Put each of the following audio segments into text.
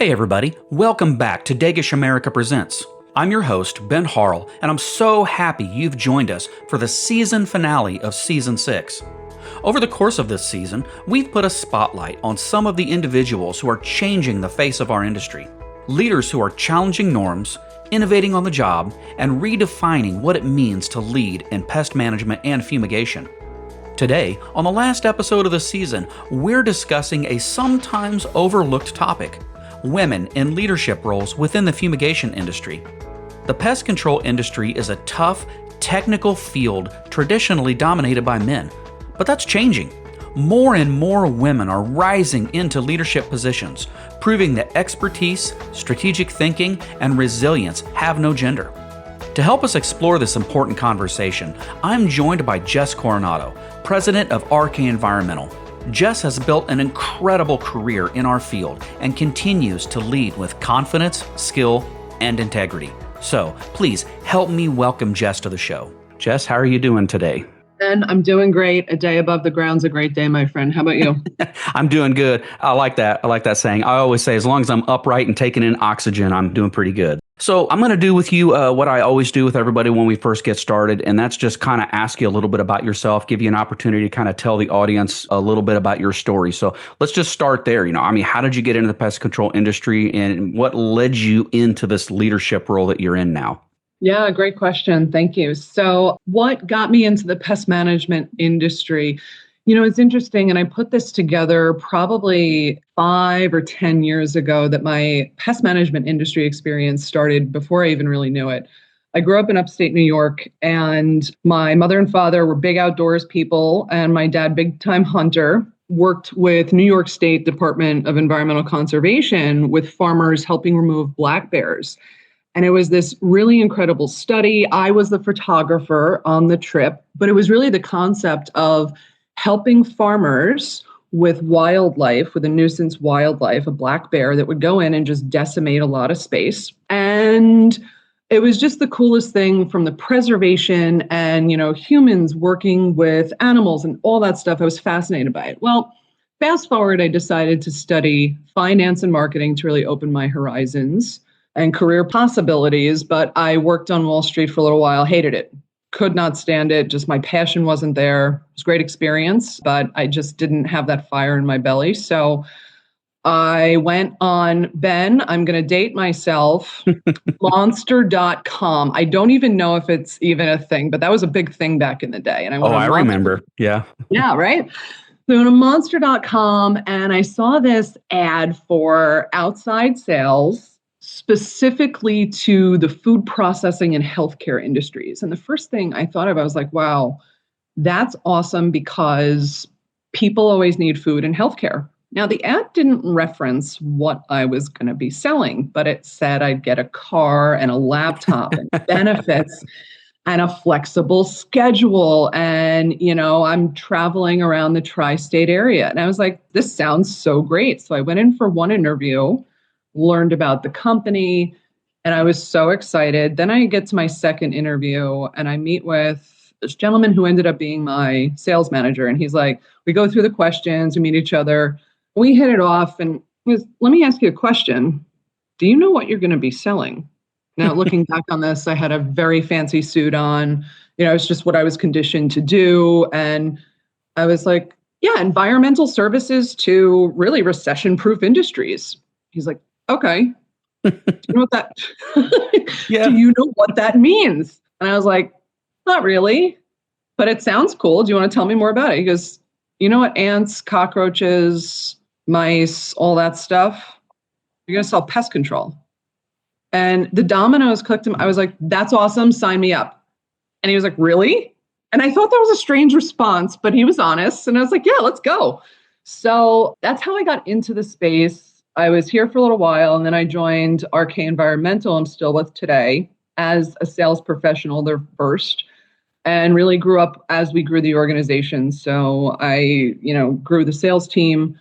Hey everybody, welcome back to Dagish America Presents. I'm your host, Ben Harrell, and I'm so happy you've joined us for the season finale of Season 6. Over the course of this season, we've put a spotlight on some of the individuals who are changing the face of our industry. Leaders who are challenging norms, innovating on the job, and redefining what it means to lead in pest management and fumigation. Today, on the last episode of the season, we're discussing a sometimes overlooked topic: women in leadership roles within the fumigation industry. The pest control industry is a tough, technical field traditionally dominated by men, but that's changing. More and more women are rising into leadership positions, proving that expertise, strategic thinking, and resilience have no gender. To help us explore this important conversation, I'm joined by Jess Coronado, president of RK Environmental. Jess has built an incredible career in our field and continues to lead with confidence, skill, and integrity. So please help me welcome Jess to the show. Jess, how are you doing today? Ben, I'm doing great. A day above the ground's a great day, my friend. How about you? I'm doing good. I like that saying. I always say, as long as I'm upright and taking in oxygen, I'm doing pretty good. So I'm going to do with you what I always do with everybody when we first get started, and that's just kind of ask you a little bit about yourself, give you an opportunity to kind of tell the audience a little bit about your story. So let's just start there. How did you get into the pest control industry, and what led you into this leadership role that you're in now? Yeah, great question. Thank you. So what got me into the pest management industry? It's interesting, and I put this together probably 5 or 10 years ago, that my pest management industry experience started before I even really knew it. I grew up in upstate New York, and my mother and father were big outdoors people, and my dad, big time hunter, worked with New York State Department of Environmental Conservation with farmers helping remove black bears. And it was this really incredible study. I was the photographer on the trip, but it was really the concept of helping farmers with wildlife, with a nuisance wildlife, a black bear that would go in and just decimate a lot of space. And it was just the coolest thing, from the preservation and, humans working with animals and all that stuff. I was fascinated by it. Well, fast forward, I decided to study finance and marketing to really open my horizons and career possibilities. But I worked on Wall Street for a little while, hated it, could not stand it. Just my passion wasn't there. It was a great experience, but I just didn't have that fire in my belly. So I went on, Ben, I'm going to date myself, monster.com. I don't even know if it's even a thing, but that was a big thing back in the day. And I remember. Yeah. Yeah, right. So I went to monster.com, and I saw this ad for outside sales, specifically to the food processing and healthcare industries. And the first thing I thought of, I was like, wow, that's awesome, because people always need food and healthcare. Now, the ad didn't reference what I was going to be selling, but it said I'd get a car and a laptop and benefits and a flexible schedule. And, I'm traveling around the tri-state area. And I was like, this sounds so great. So I went in for one interview, learned about the company, and I was so excited. Then I get to my second interview, and I meet with this gentleman who ended up being my sales manager. And he's like, we go through the questions, we meet each other, we hit it off. And he goes, let me ask you a question. Do you know what you're going to be selling? Now, looking back on this, I had a very fancy suit on. It's just what I was conditioned to do. And I was like, yeah, environmental services to really recession-proof industries. He's like, okay. Do you know what that Yeah. Do you know what that means? And I was like, not really, but it sounds cool. Do you want to tell me more about it? He goes, you know what? Ants, cockroaches, mice, all that stuff. You're going to sell pest control. And the dominoes clicked him. I was like, that's awesome. Sign me up. And he was like, really? And I thought that was a strange response, but he was honest. And I was like, yeah, let's go. So that's how I got into the space. I was here for a little while, and then I joined RK Environmental, I'm still with today, as a sales professional there first, and really grew up as we grew the organization. So I, grew the sales team,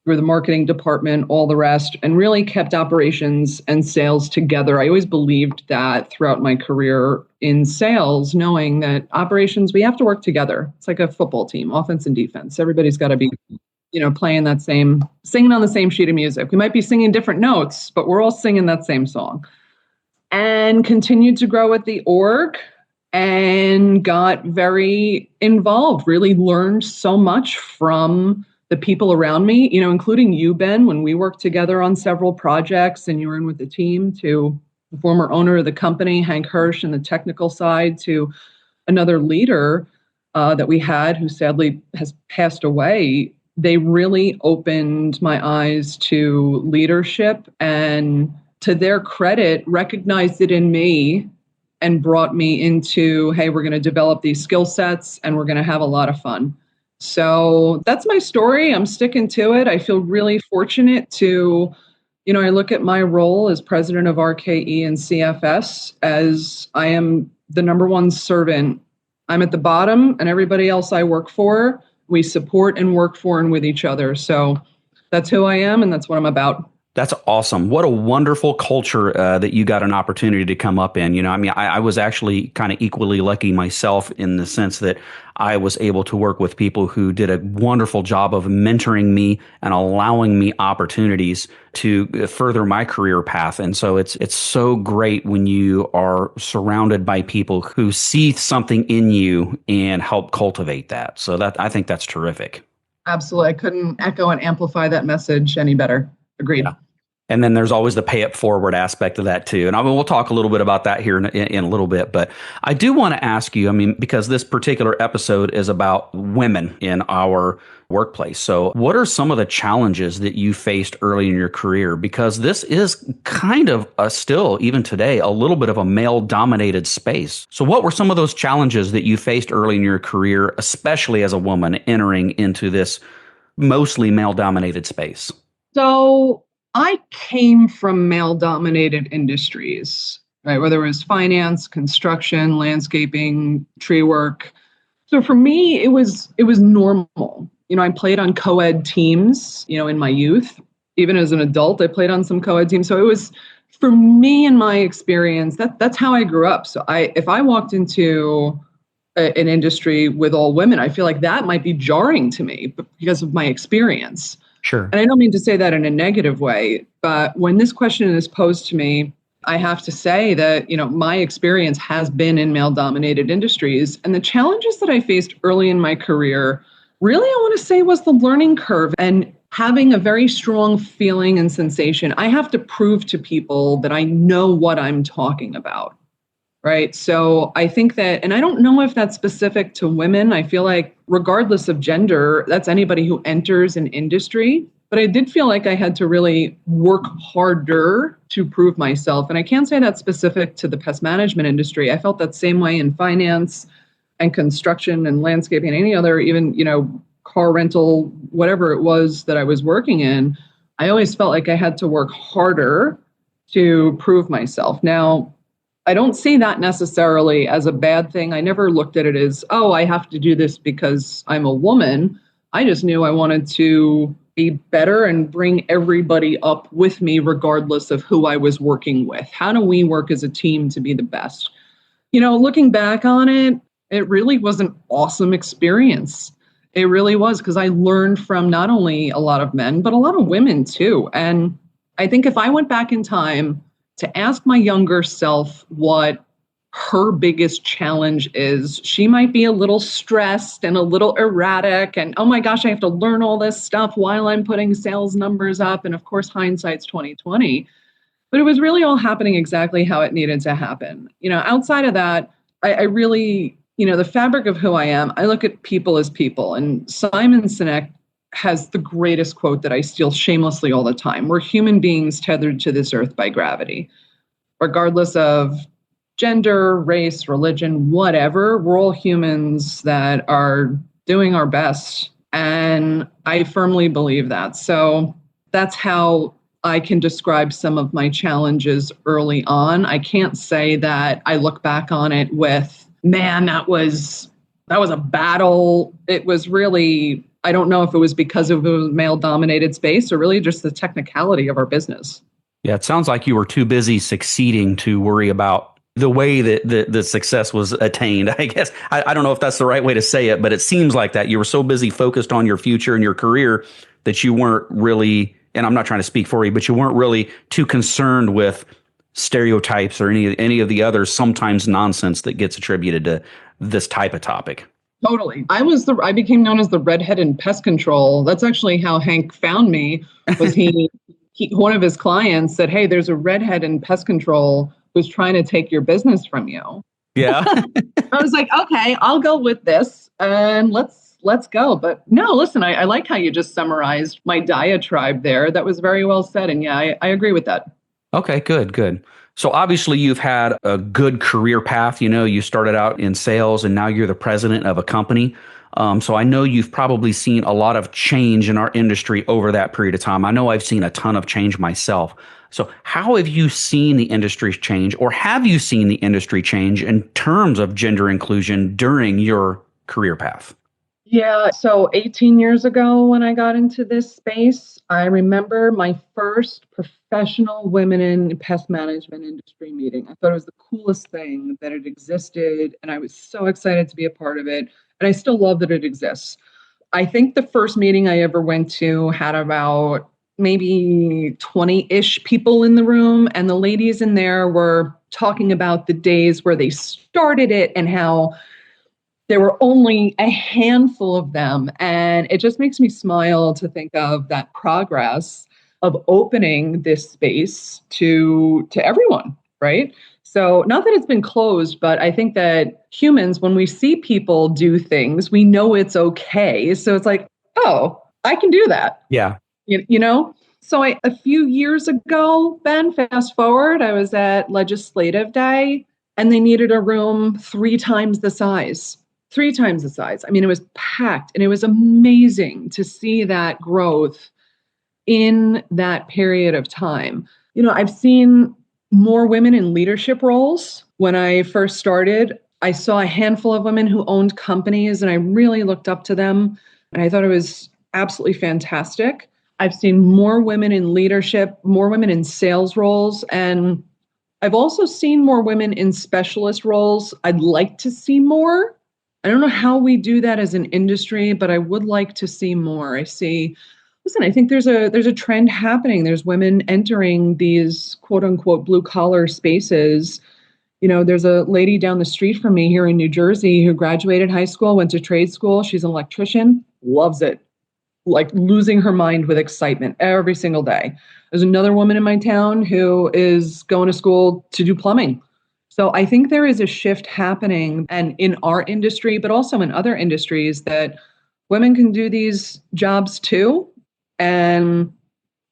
grew the marketing department, all the rest, and really kept operations and sales together. I always believed that throughout my career in sales, knowing that operations, we have to work together. It's like a football team, offense and defense. Everybody's got to be singing on the same sheet of music. We might be singing different notes, but we're all singing that same song. And continued to grow at the org and got very involved, really learned so much from the people around me, including you, Ben, when we worked together on several projects and you were in with the team, to the former owner of the company, Hank Hirsch, and the technical side, to another leader that we had who sadly has passed away. They really opened my eyes to leadership and, to their credit, recognized it in me and brought me into, hey, we're going to develop these skill sets and we're going to have a lot of fun. So that's my story. I'm sticking to it. I feel really fortunate to, I look at my role as president of RKE and CFS as I am the number one servant. I'm at the bottom, and everybody else I work for, we support and work for and with each other. So that's who I am, and that's what I'm about. That's awesome. What a wonderful culture that you got an opportunity to come up in. I was actually kind of equally lucky myself in the sense that I was able to work with people who did a wonderful job of mentoring me and allowing me opportunities to further my career path. And so it's so great when you are surrounded by people who see something in you and help cultivate that. So I think that's terrific. Absolutely. I couldn't echo and amplify that message any better. Agreed. Yeah. And then there's always the pay it forward aspect of that too. And we'll talk a little bit about that here in a little bit. But I do want to ask you, because this particular episode is about women in our workplace. So what are some of the challenges that you faced early in your career? Because this is kind of still, even today, a little bit of a male-dominated space. So what were some of those challenges that you faced early in your career, especially as a woman entering into this mostly male-dominated space? So I came from male-dominated industries, right? Whether it was finance, construction, landscaping, tree work. So for me, it was normal. I played on co-ed teams, in my youth. Even as an adult, I played on some co-ed teams. So it was, for me, in my experience, that's how I grew up. So if I walked into an industry with all women, I feel like that might be jarring to me because of my experience. Sure. And I don't mean to say that in a negative way, but when this question is posed to me, I have to say that, my experience has been in male-dominated industries. And the challenges that I faced early in my career, really, I want to say, was the learning curve and having a very strong feeling and sensation. I have to prove to people that I know what I'm talking about. Right. So I think that, and I don't know if that's specific to women. I feel like regardless of gender, that's anybody who enters an industry. But I did feel like I had to really work harder to prove myself. And I can't say that's specific to the pest management industry. I felt that same way in finance and construction and landscaping and any other, even, car rental, whatever it was that I was working in. I always felt like I had to work harder to prove myself. Now, I don't see that necessarily as a bad thing. I never looked at it as, oh, I have to do this because I'm a woman. I just knew I wanted to be better and bring everybody up with me, regardless of who I was working with. How do we work as a team to be the best? Looking back on it, it really was an awesome experience. It really was, because I learned from not only a lot of men, but a lot of women too. And I think if I went back in time to ask my younger self what her biggest challenge is, she might be a little stressed and a little erratic and, oh my gosh, I have to learn all this stuff while I'm putting sales numbers up. And of course, hindsight's 2020. But it was really all happening exactly how it needed to happen. Outside of that, I really, the fabric of who I am, I look at people as people. And Simon Sinek has the greatest quote that I steal shamelessly all the time. We're human beings tethered to this earth by gravity. Regardless of gender, race, religion, whatever, we're all humans that are doing our best. And I firmly believe that. So that's how I can describe some of my challenges early on. I can't say that I look back on it with, man, that was a battle. It was really, I don't know if it was because of a male-dominated space or really just the technicality of our business. Yeah, it sounds like you were too busy succeeding to worry about the way that the success was attained. I guess I don't know if that's the right way to say it, but it seems like that you were so busy focused on your future and your career that you weren't really, and I'm not trying to speak for you, but you weren't really too concerned with stereotypes or any of the other sometimes nonsense that gets attributed to this type of topic. Totally. I became known as the redhead in pest control. That's actually how Hank found me. Was one of his clients said, "Hey, there's a redhead in pest control who's trying to take your business from you." Yeah. I was like, "Okay, I'll go with this and let's go." But no, listen, I like how you just summarized my diatribe there. That was very well said. And yeah, I agree with that. Okay, good, good. So obviously you've had a good career path. You know, you started out in sales and now you're the president of a company. So I know you've probably seen a lot of change in our industry over that period of time. I know I've seen a ton of change myself. So how have you seen the industry change, or have you seen the industry change in terms of gender inclusion during your career path? Yeah, so 18 years ago when I got into this space, I remember my first professional women in pest management industry meeting. I thought it was the coolest thing that it existed, and I was so excited to be a part of it. And I still love that it exists. I think the first meeting I ever went to had about maybe 20-ish people in the room, and the ladies in there were talking about the days where they started it and how there were only a handful of them. And it just makes me smile to think of that progress of opening this space to everyone, right? So not that it's been closed, but I think that humans, when we see people do things, we know it's okay. So it's like, oh, I can do that. Yeah. You know? So a few years ago, Ben, fast forward, I was at Legislative Day and they needed a room 3 times the size. 3 times the size. I mean, it was packed and it was amazing to see that growth in that period of time. You know, I've seen more women in leadership roles. When I first started, I saw a handful of women who owned companies and I really looked up to them. And I thought it was absolutely fantastic. I've seen more women in leadership, more women in sales roles, and I've also seen more women in specialist roles. I'd like to see more. I don't know how we do that as an industry, but I would like to see more. Listen, I think there's a trend happening. There's women entering these quote unquote blue collar spaces. You know, there's a lady down the street from me here in New Jersey who graduated high school, went to trade school. She's an electrician, loves it, like losing her mind with excitement every single day. There's another woman in my town who is going to school to do plumbing. So I think there is a shift happening, and in our industry, but also in other industries, that women can do these jobs too and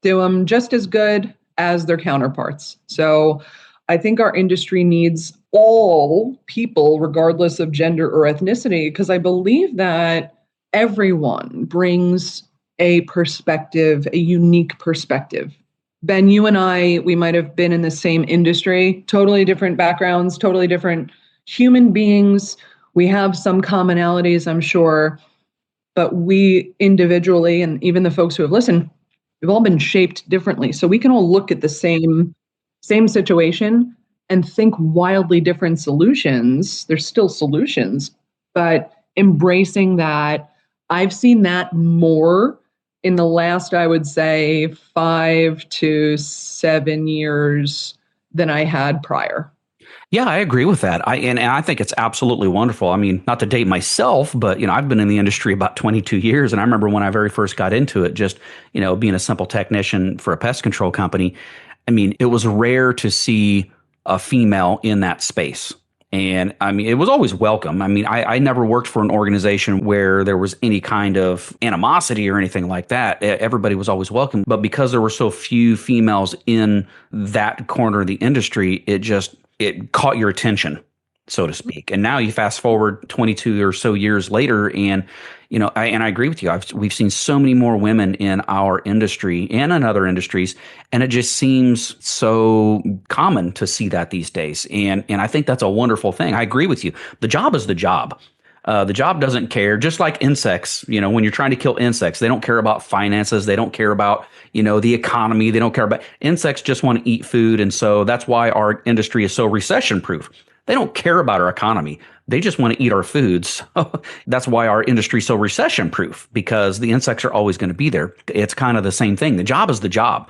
do them just as good as their counterparts. So I think our industry needs all people, regardless of gender or ethnicity, because I believe that everyone brings a perspective, a unique perspective. Ben, you and I, we might have been in the same industry, totally different backgrounds, totally different human beings. We have some commonalities, I'm sure, but we individually, and even the folks who have listened, we've all been shaped differently. So we can all look at the same situation and think wildly different solutions. There's still solutions, but embracing that, I've seen that more in the last, I would say, 5 to 7 years than I had prior. Yeah, I agree with that. And I think it's absolutely wonderful. I mean, not to date myself, but I've been in the industry about 22 years, and I remember when I very first got into it, just being a simple technician for a pest control company. I mean, it was rare to see a female in that space. And I mean, it was always welcome. I mean, I never worked for an organization where there was any kind of animosity or anything like that. Everybody was always welcome. But because there were so few females in that corner of the industry, it caught your attention, so to speak. And now you fast forward 22 or so years later, and I agree with you. We've seen so many more women in our industry and in other industries, and it just seems so common to see that these days. And I think that's a wonderful thing. I agree with you. The job is the job. The job doesn't care, just like insects. When you're trying to kill insects, they don't care about finances. They don't care about, the economy. They don't care about insects, just want to eat food. And so that's why our industry is so recession proof. They don't care about our economy. They just want to eat our foods. That's why our industry is so recession proof, because the insects are always going to be there. It's kind of the same thing. The job is the job.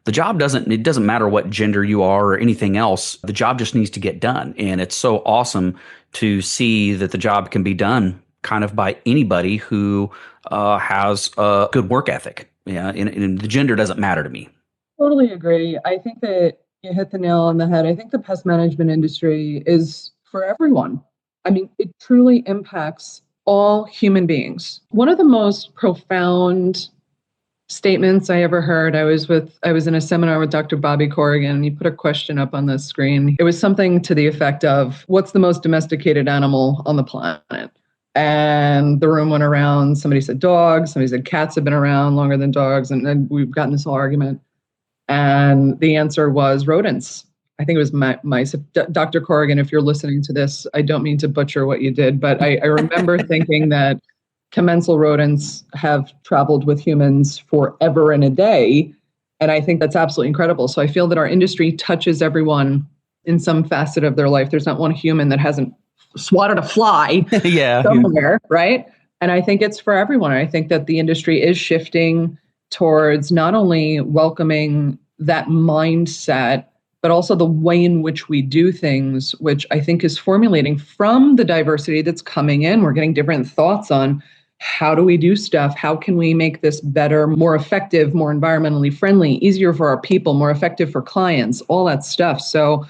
It doesn't matter what gender you are or anything else. The job just needs to get done. And it's so awesome to see that the job can be done kind of by anybody who has a good work ethic. Yeah. And the gender doesn't matter to me. Totally agree. I think that you hit the nail on the head. I think the pest management industry is for everyone. I mean, it truly impacts all human beings. One of the most profound statements I ever heard, I was in a seminar with Dr. Bobby Corrigan, and he put a question up on the screen. It was something to the effect of, what's the most domesticated animal on the planet? And the room went around. Somebody said dogs. Somebody said cats have been around longer than dogs. And then we've gotten this whole argument. And the answer was rodents. I think it was mice. Dr. Corrigan, if you're listening to this, I don't mean to butcher what you did, but I remember thinking that commensal rodents have traveled with humans forever and a day. And I think that's absolutely incredible. So I feel that our industry touches everyone in some facet of their life. There's not one human that hasn't swatted a fly Yeah. somewhere, right? And I think it's for everyone. I think that the industry is shifting towards not only welcoming that mindset, but also the way in which we do things, which I think is formulating from the diversity that's coming in. We're getting different thoughts on how do we do stuff? How can we make this better, more effective, more environmentally friendly, easier for our people, more effective for clients, all that stuff. So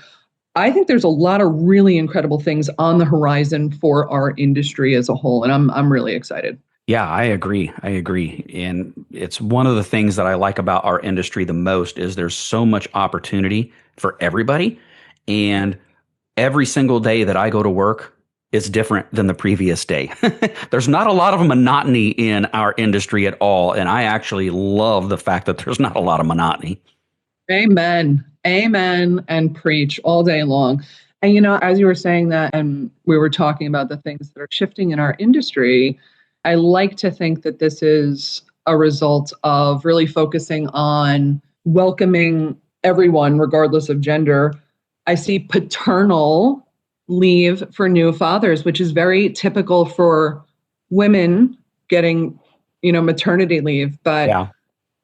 I think there's a lot of really incredible things on the horizon for our industry as a whole. And I'm really excited. Yeah, I agree. And it's one of the things that I like about our industry the most is there's so much opportunity for everybody. And every single day that I go to work is different than the previous day. There's not a lot of monotony in our industry at all. And I actually love the fact that there's not a lot of monotony. Amen. Amen. And preach all day long. And, as you were saying that, and we were talking about the things that are shifting in our industry, I like to think that this is a result of really focusing on welcoming everyone, regardless of gender. I see paternal leave for new fathers, which is very typical for women getting, maternity leave. But Yeah.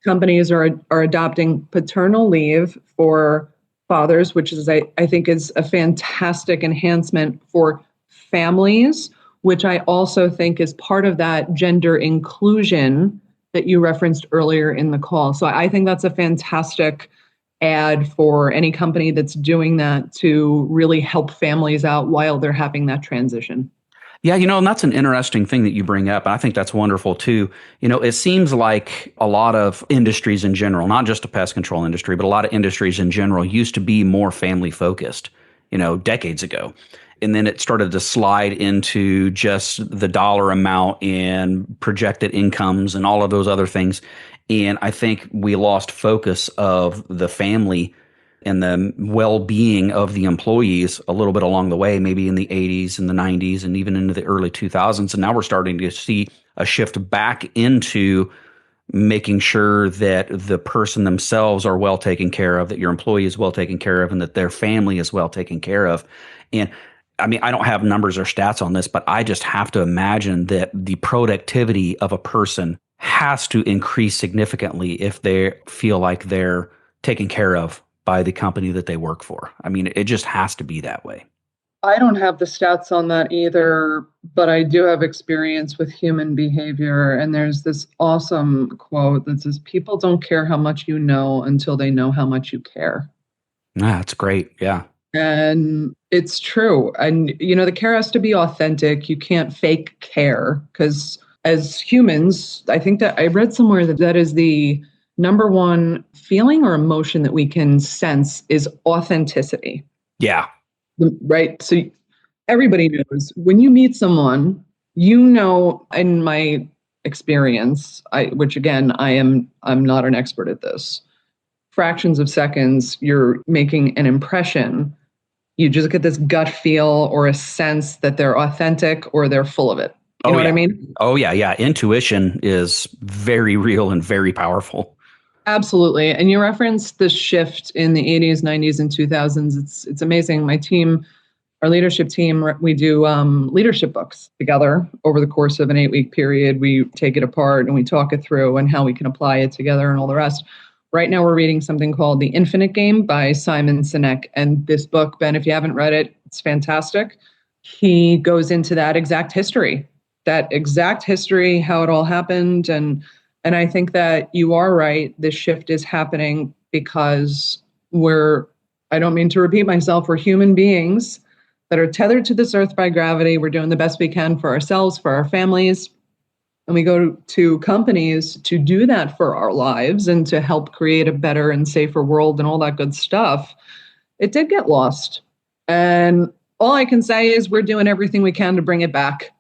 companies are adopting paternal leave for fathers, which is, I think, is a fantastic enhancement for families, which I also think is part of that gender inclusion that you referenced earlier in the call. So I think that's a fantastic ad for any company that's doing that to really help families out while they're having that transition. Yeah, and that's an interesting thing that you bring up. And I think that's wonderful too. It seems like a lot of industries in general, not just the pest control industry, but a lot of industries in general used to be more family focused, decades ago. And then it started to slide into just the dollar amount and projected incomes and all of those other things. And I think we lost focus of the family and the well-being of the employees a little bit along the way, maybe in the 80s and the 90s and even into the early 2000s. And now we're starting to see a shift back into making sure that the person themselves are well taken care of, that your employee is well taken care of, and that their family is well taken care of. And I mean, I don't have numbers or stats on this, but I just have to imagine that the productivity of a person has to increase significantly if they feel like they're taken care of by the company that they work for. I mean, it just has to be that way. I don't have the stats on that either, but I do have experience with human behavior. And there's this awesome quote that says, people don't care how much you know until they know how much you care. That's great. Yeah. And it's true. And, the care has to be authentic. You can't fake care because as humans, I think that I read somewhere that is the number one feeling or emotion that we can sense is authenticity. Yeah. Right. So everybody knows when you meet someone, in my experience, which again, I'm not an expert at this, fractions of seconds, you're making an impression You just get this gut feel or a sense that they're authentic or they're full of it. You know Oh what I yeah. mean? Oh yeah, yeah. Intuition is very real and very powerful. Absolutely. And you referenced the shift in the 80s, 90s, and 2000s. It's amazing. My team, our leadership team, we do leadership books together over the course of an 8-week period. We take it apart and we talk it through and how we can apply it together and all the rest. Right now, we're reading something called The Infinite Game by Simon Sinek. And this book, Ben, if you haven't read it, it's fantastic. He goes into that exact history, how it all happened. And I think that you are right. This shift is happening because I don't mean to repeat myself, we're human beings that are tethered to this earth by gravity. We're doing the best we can for ourselves, for our families. And we go to companies to do that for our lives and to help create a better and safer world and all that good stuff. It did get lost. And all I can say is we're doing everything we can to bring it back.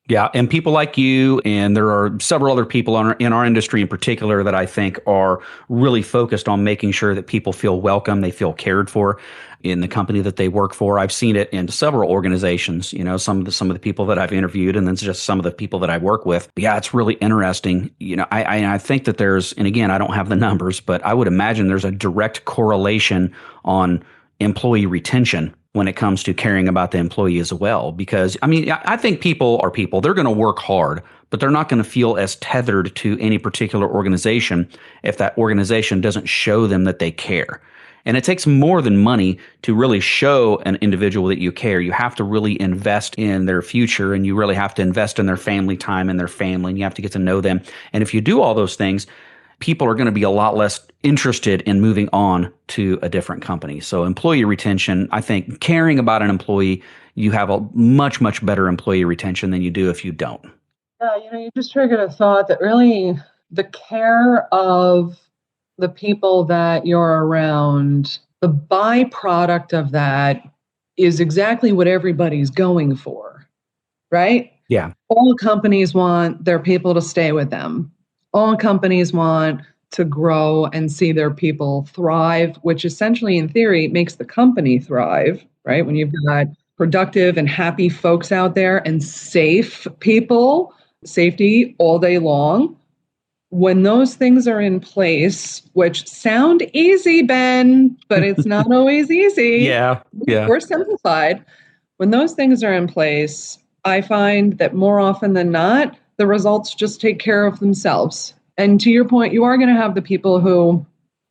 Yeah, and people like you, and there are several other people in our industry in particular that I think are really focused on making sure that people feel welcome, they feel cared for in the company that they work for. I've seen it in several organizations, some of the people that I've interviewed, and then just some of the people that I work with. But yeah, it's really interesting. I think that there's, and again, I don't have the numbers, but I would imagine there's a direct correlation on employee retention when it comes to caring about the employee as well. Because, I mean, I think people are people. They're going to work hard, but they're not going to feel as tethered to any particular organization if that organization doesn't show them that they care. And it takes more than money to really show an individual that you care. You have to really invest in their future, and you really have to invest in their family time and their family, and you have to get to know them. And if you do all those things, people are going to be a lot less interested in moving on to a different company. So employee retention, I think caring about an employee, you have a much, much better employee retention than you do if you don't. Yeah, you just triggered a thought that really the care of the people that you're around, the byproduct of that is exactly what everybody's going for, right? Yeah. All companies want their people to stay with them. All companies want to grow and see their people thrive, which essentially, in theory, makes the company thrive, right? When you've got productive and happy folks out there and safe people, safety all day long. When those things are in place, which sound easy, Ben, but it's not always easy Yeah. Yeah. or simplified. When those things are in place, I find that more often than not, the results just take care of themselves. And to your point, you are going to have the people who,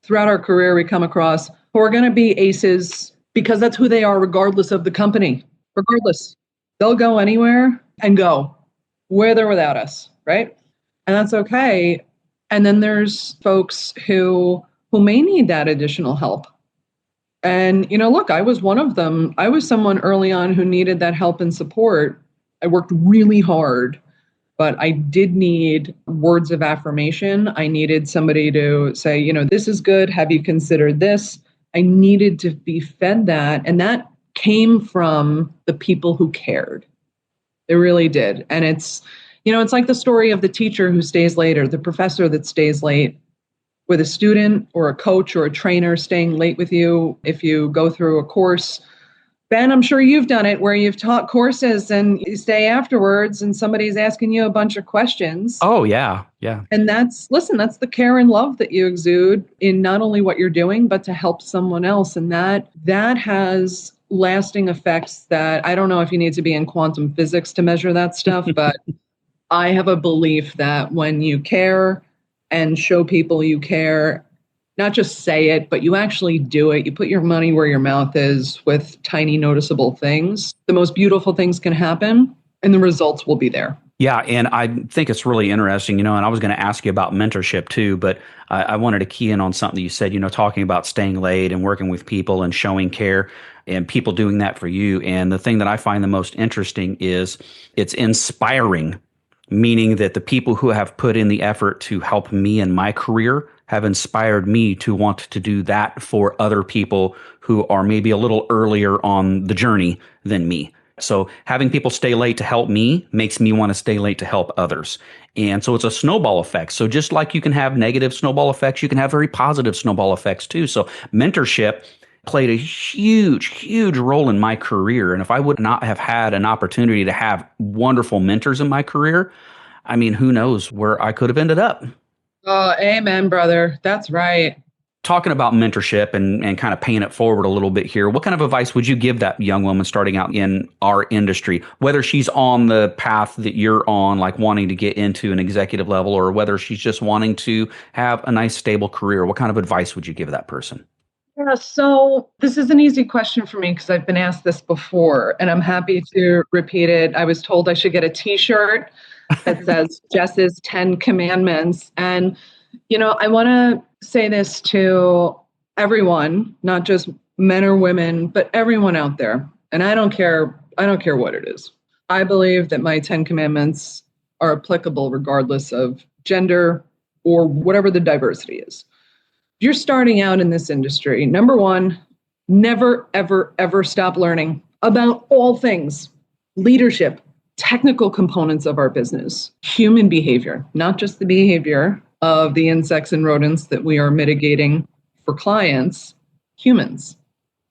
throughout our career, we come across who are going to be aces because that's who they are, regardless of the company. Regardless, they'll go anywhere and go with or without us, right? And that's okay. And then there's folks who may need that additional help. And, look, I was one of them. I was someone early on who needed that help and support. I worked really hard, but I did need words of affirmation. I needed somebody to say, this is good. Have you considered this? I needed to be fed that. And that came from the people who cared. It really did. And it's like the story of the teacher who stays late or the professor that stays late with a student or a coach or a trainer staying late with you if you go through a course. Ben, I'm sure you've done it where you've taught courses and you stay afterwards and somebody's asking you a bunch of questions. Oh, yeah. Yeah. And that's the care and love that you exude in not only what you're doing, but to help someone else. And that has lasting effects that I don't know if you need to be in quantum physics to measure that stuff, but I have a belief that when you care and show people you care, not just say it, but you actually do it. You put your money where your mouth is with tiny noticeable things. The most beautiful things can happen and the results will be there. Yeah, and I think it's really interesting, and I was going to ask you about mentorship too, but I wanted to key in on something that you said, talking about staying late and working with people and showing care and people doing that for you. And the thing that I find the most interesting is it's inspiring, meaning that the people who have put in the effort to help me in my career have inspired me to want to do that for other people who are maybe a little earlier on the journey than me. So having people stay late to help me makes me want to stay late to help others. And so it's a snowball effect. So just like you can have negative snowball effects, you can have very positive snowball effects too. So mentorship played a huge, huge role in my career. And if I would not have had an opportunity to have wonderful mentors in my career, I mean, who knows where I could have ended up. Oh, amen, brother. That's right. Talking about mentorship and kind of paying it forward a little bit here, what kind of advice would you give that young woman starting out in our industry, whether she's on the path that you're on, like wanting to get into an executive level, or whether she's just wanting to have a nice, stable career? What kind of advice would you give that person? Yeah, so this is an easy question for me because I've been asked this before, and I'm happy to repeat it. I was told I should get a T-shirt that says Jess's 10 Commandments. And, I want to say this to everyone, not just men or women, but everyone out there. And I don't care what it is. I believe that my 10 Commandments are applicable regardless of gender or whatever the diversity is. If you're starting out in this industry, number one, never, ever, ever stop learning about all things: leadership, technical components of our business, human behavior, not just the behavior of the insects and rodents that we are mitigating for clients, humans.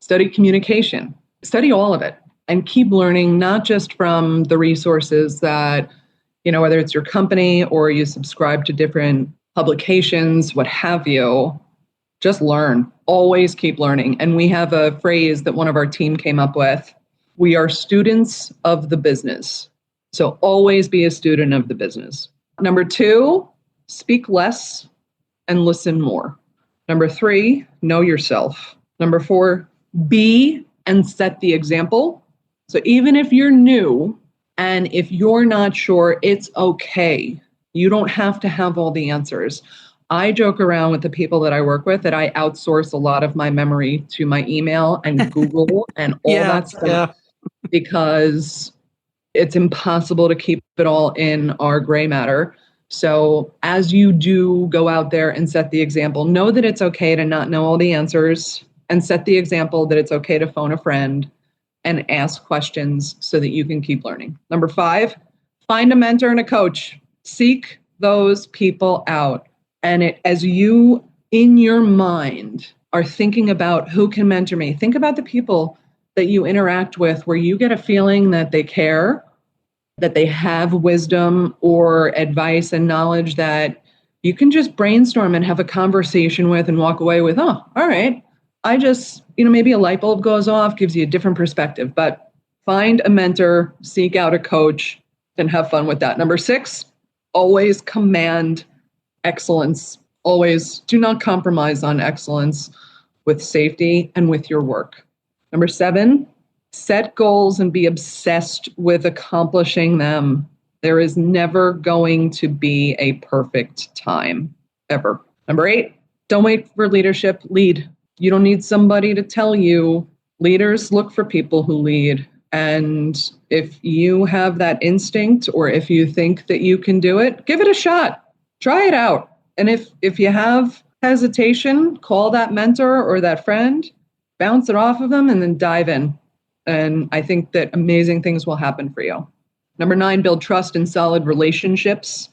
Study communication, study all of it, and keep learning, not just from the resources that, whether it's your company or you subscribe to different publications, what have you. Just learn. Always keep learning. And we have a phrase that one of our team came up with. We are students of the business. So always be a student of the business. Number two, speak less and listen more. Number three, know yourself. Number four, be and set the example. So even if you're new and if you're not sure, it's okay. You don't have to have all the answers. I joke around with the people that I work with that I outsource a lot of my memory to my email and Google and all that stuff because it's impossible to keep it all in our gray matter. So as you do go out there and set the example, know that it's okay to not know all the answers, and set the example that it's okay to phone a friend and ask questions so that you can keep learning. Number five, find a mentor and a coach. Seek those people out. And as you, in your mind, are thinking about who can mentor me, think about the people that you interact with where you get a feeling that they care, that they have wisdom or advice and knowledge that you can just brainstorm and have a conversation with and walk away with, oh, all right. I just, maybe a light bulb goes off, gives you a different perspective. But find a mentor, seek out a coach, and have fun with that. Number six, always command excellence. Always do not compromise on excellence with safety and with your work. Number seven, set goals and be obsessed with accomplishing them. There is never going to be a perfect time, ever. Number eight, don't wait for leadership, lead. You don't need somebody to tell you. Leaders look for people who lead. And if you have that instinct, or if you think that you can do it, give it a shot. Try it out. And if you have hesitation, call that mentor or that friend, bounce it off of them, and then dive in. And I think that amazing things will happen for you. Number nine, build trust and solid relationships.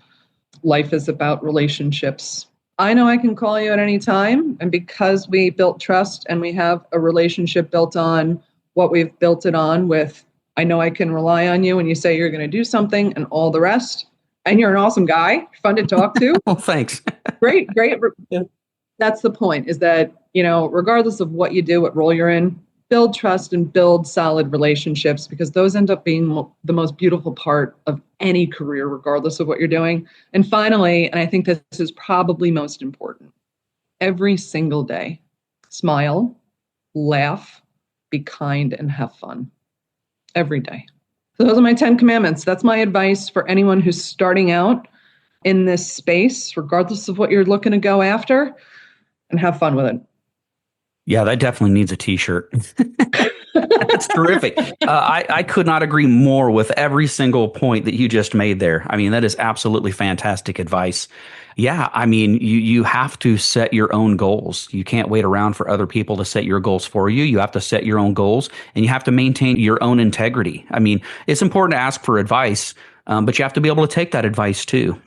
Life is about relationships. I know I can call you at any time. And because we built trust and we have a relationship built on what we've built it on with, I know I can rely on you when you say you're going to do something and all the rest. And you're an awesome guy, fun to talk to. Well, thanks. Great. Yeah. That's the point, is that, regardless of what you do, what role you're in, build trust and build solid relationships, because those end up being the most beautiful part of any career, regardless of what you're doing. And finally, and I think this is probably most important, every single day, smile, laugh, be kind, and have fun. Every day. So those are my 10 commandments. That's my advice for anyone who's starting out in this space, regardless of what you're looking to go after, and have fun with it. Yeah, that definitely needs a T-shirt. That's terrific. I could not agree more with every single point that you just made there. I mean, that is absolutely fantastic advice. Yeah, I mean, you have to set your own goals. You can't wait around for other people to set your goals for you. You have to set your own goals, and you have to maintain your own integrity. I mean, it's important to ask for advice, but you have to be able to take that advice too.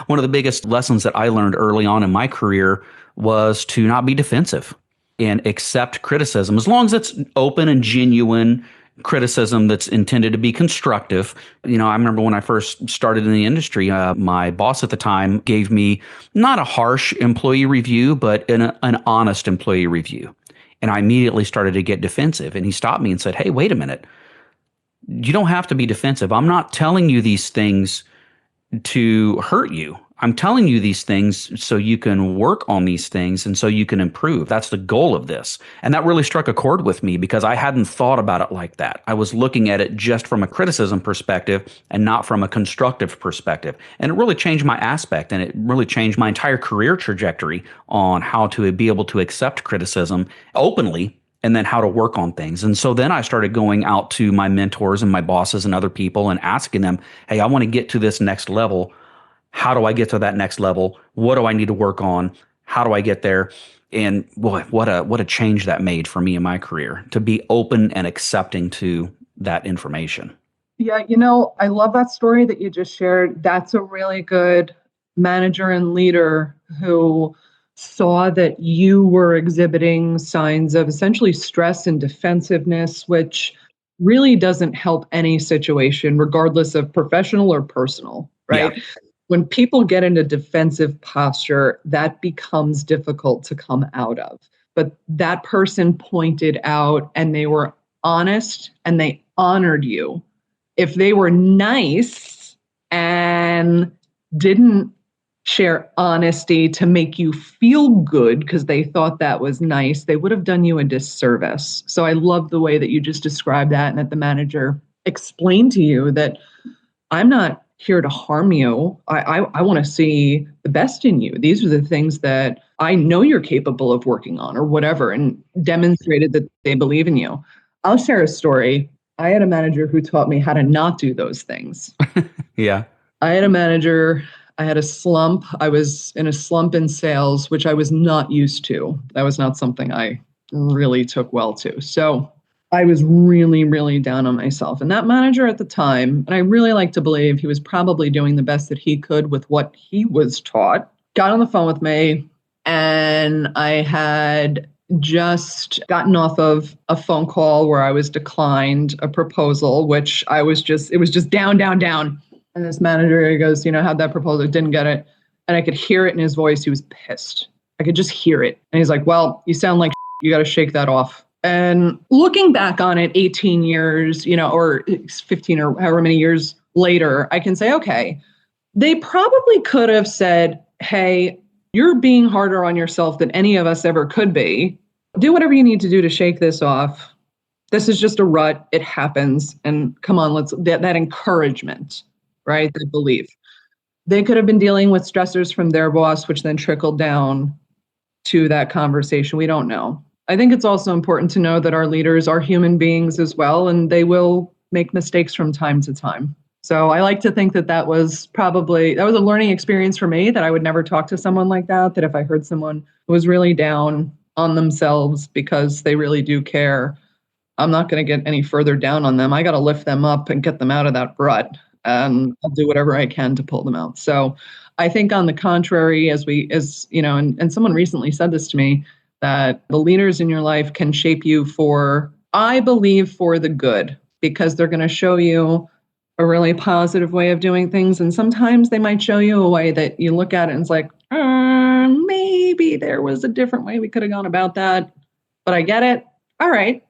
One of the biggest lessons that I learned early on in my career was to not be defensive. and accept criticism as long as it's open and genuine criticism that's intended to be constructive. I remember when I first started in the industry, my boss at the time gave me not a harsh employee review, but an honest employee review. And I immediately started to get defensive. And he stopped me and said, "Hey, wait a minute. You don't have to be defensive. I'm not telling you these things to hurt you. I'm telling you these things so you can work on these things and so you can improve. That's the goal of this." And that really struck a chord with me because I hadn't thought about it like that. I was looking at it just from a criticism perspective and not from a constructive perspective. And it really changed my aspect, and it really changed my entire career trajectory on how to be able to accept criticism openly and then how to work on things. And so then I started going out to my mentors and my bosses and other people and asking them, "Hey, I want to get to this next level. How do I get to that next level? What do I need to work on? How do I get there?" And boy, what a change that made for me in my career to be open and accepting to that information. Yeah, I love that story that you just shared. That's a really good manager and leader who saw that you were exhibiting signs of essentially stress and defensiveness, which really doesn't help any situation, regardless of professional or personal, Yeah. right? When people get into defensive posture, that becomes difficult to come out of. But that person pointed out and they were honest and they honored you. If they were nice and didn't share honesty to make you feel good because they thought that was nice, they would have done you a disservice. So I love the way that you just described that and that the manager explained to you that I'm not here to harm you. I want to see the best in you. These are the things that I know you're capable of working on or whatever, and demonstrated that they believe in you. I'll share a story. I had a manager who taught me how to not do those things. Yeah. I had a manager, I had a slump. I was in a slump in sales, which I was not used to. That was not something I really took well to. So I was really, really down on myself. And that manager at the time, and I really like to believe he was probably doing the best that he could with what he was taught, got on the phone with me, and I had just gotten off of a phone call where I was declined a proposal, which it was just down, down, down. And this manager, he goes, how'd that proposal? Didn't get it. And I could hear it in his voice. He was pissed. I could just hear it. And he's like, "Well, you sound like you got to shake that off." And looking back on it 18 years, or 15 or however many years later, I can say, okay, they probably could have said, "Hey, you're being harder on yourself than any of us ever could be. Do whatever you need to do to shake this off. This is just a rut. It happens. And come on, that encouragement, right? That belief." They could have been dealing with stressors from their boss, which then trickled down to that conversation. We don't know. I think it's also important to know that our leaders are human beings as well, and they will make mistakes from time to time. So I like to think that was a learning experience for me, that I would never talk to someone like that if I heard someone who was really down on themselves because they really do care, I'm not going to get any further down on them. I got to lift them up and get them out of that rut, and I'll do whatever I can to pull them out. So I think on the contrary, and someone recently said this to me, that the leaders in your life can shape you I believe, for the good, because they're going to show you a really positive way of doing things. And sometimes they might show you a way that you look at it and it's like, maybe there was a different way we could have gone about that, but I get it. All right,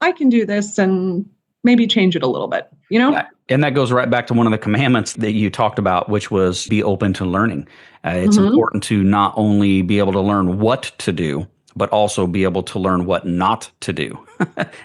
I can do this and maybe change it a little bit, Yeah. And that goes right back to one of the commandments that you talked about, which was be open to learning. It's important to not only be able to learn what to do, but also be able to learn what not to do.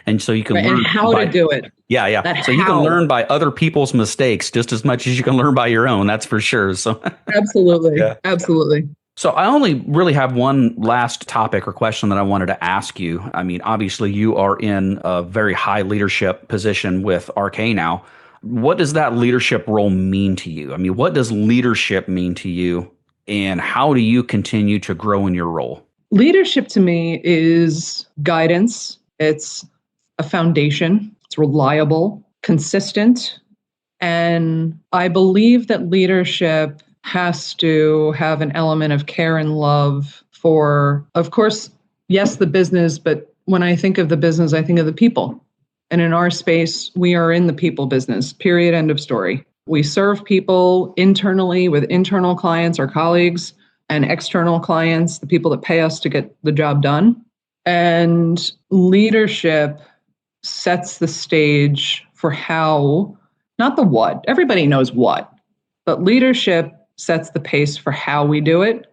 And so you can learn and how to do it. Yeah, yeah. So you can learn by other people's mistakes just as much as you can learn by your own. That's for sure. So absolutely. Yeah. Absolutely. So I only really have one last topic or question that I wanted to ask you. I mean, obviously you are in a very high leadership position with RK now. What does that leadership role mean to you? I mean, what does leadership mean to you, and how do you continue to grow in your role? Leadership to me is guidance. It's a foundation. It's reliable, consistent. And I believe that leadership has to have an element of care and love for, of course, yes, the business, but when I think of the business, I think of the people. And in our space, we are in the people business, period, end of story. We serve people internally with internal clients, our colleagues, and external clients, the people that pay us to get the job done. And leadership sets the stage for how, not the what, everybody knows what, but leadership sets the pace for how we do it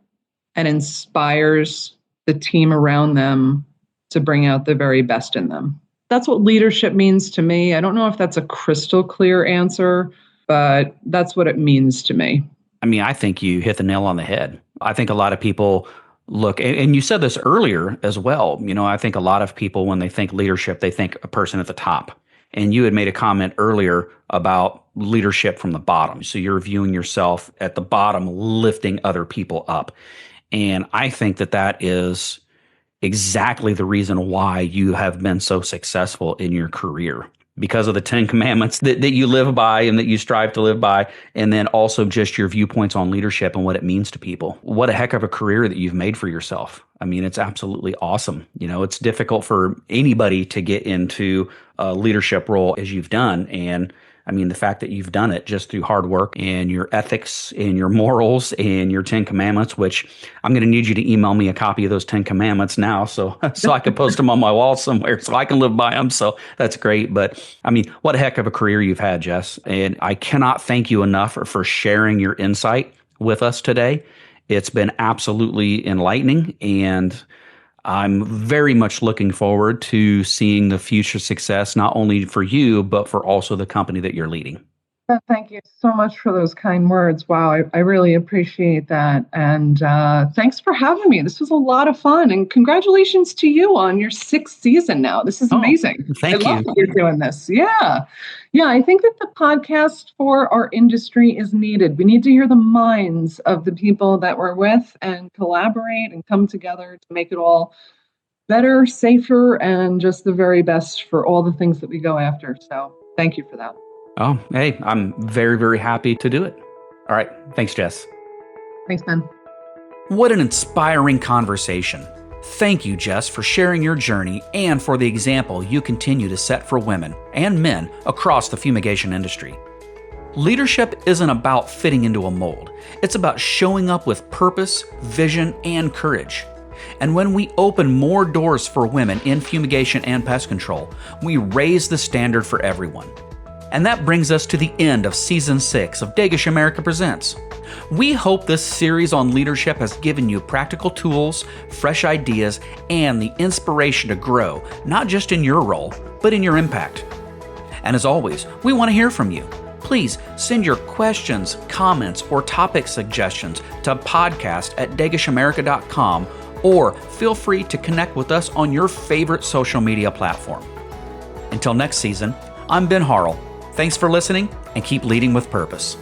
and inspires the team around them to bring out the very best in them. That's what leadership means to me. I don't know if that's a crystal clear answer, but that's what it means to me. I mean, I think you hit the nail on the head. I think a lot of people look, and you said this earlier as well. I think a lot of people, when they think leadership, they think a person at the top. And you had made a comment earlier about leadership from the bottom. So you're viewing yourself at the bottom, lifting other people up. And I think that is exactly the reason why you have been so successful in your career, because of the 10 commandments that you live by and that you strive to live by. And then also just your viewpoints on leadership and what it means to people. What a heck of a career that you've made for yourself. I mean, it's absolutely awesome. It's difficult for anybody to get into a leadership role as you've done. And I mean, the fact that you've done it just through hard work and your ethics and your morals and your 10 commandments, which I'm going to need you to email me a copy of those 10 commandments now so I can post them on my wall somewhere so I can live by them. So that's great. But I mean, what a heck of a career you've had, Jess. And I cannot thank you enough for sharing your insight with us today. It's been absolutely enlightening, and I'm very much looking forward to seeing the future success, not only for you, but for also the company that you're leading. Thank you so much for those kind words. Wow, I really appreciate that. And thanks for having me. This was a lot of fun. And congratulations to you on your 6th season now. This is amazing. Thank you. I love that you're doing this. Yeah. Yeah, I think that the podcast for our industry is needed. We need to hear the minds of the people that we're with and collaborate and come together to make it all better, safer, and just the very best for all the things that we go after. So thank you for that. Oh, hey, I'm very, very happy to do it. All right. Thanks, Jess. Thanks, Ben. What an inspiring conversation. Thank you, Jess, for sharing your journey and for the example you continue to set for women and men across the fumigation industry. Leadership isn't about fitting into a mold. It's about showing up with purpose, vision, and courage. And when we open more doors for women in fumigation and pest control, we raise the standard for everyone. And that brings us to the end of Season 6 of Dagish America Presents. We hope this series on leadership has given you practical tools, fresh ideas, and the inspiration to grow, not just in your role, but in your impact. And as always, we want to hear from you. Please send your questions, comments, or topic suggestions to podcast@dagishamerica.com, or feel free to connect with us on your favorite social media platform. Until next season, I'm Ben Harrell. Thanks for listening, and keep leading with purpose.